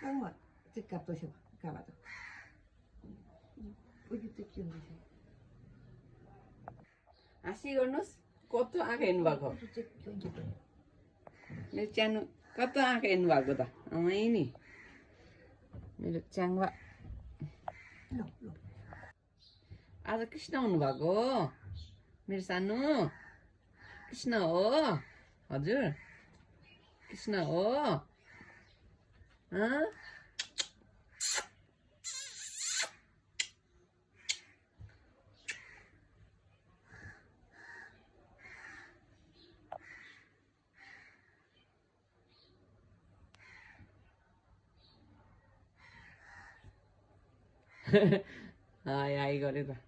깡맛 집값 도시고 가봐도 어디 뜯기는 거지 हाँसी गर्नुहोस् कस्तो आँखा हेर्नु भएको मेरो च्यानो कस्तो आँखा हेर्नु भएको त अमै नि मेरो च्याङ्बा आज कृष्ण हुनु भएको मेरो सानो कृष्ण हो हजुर कृष्ण हो हाई हाई गरे त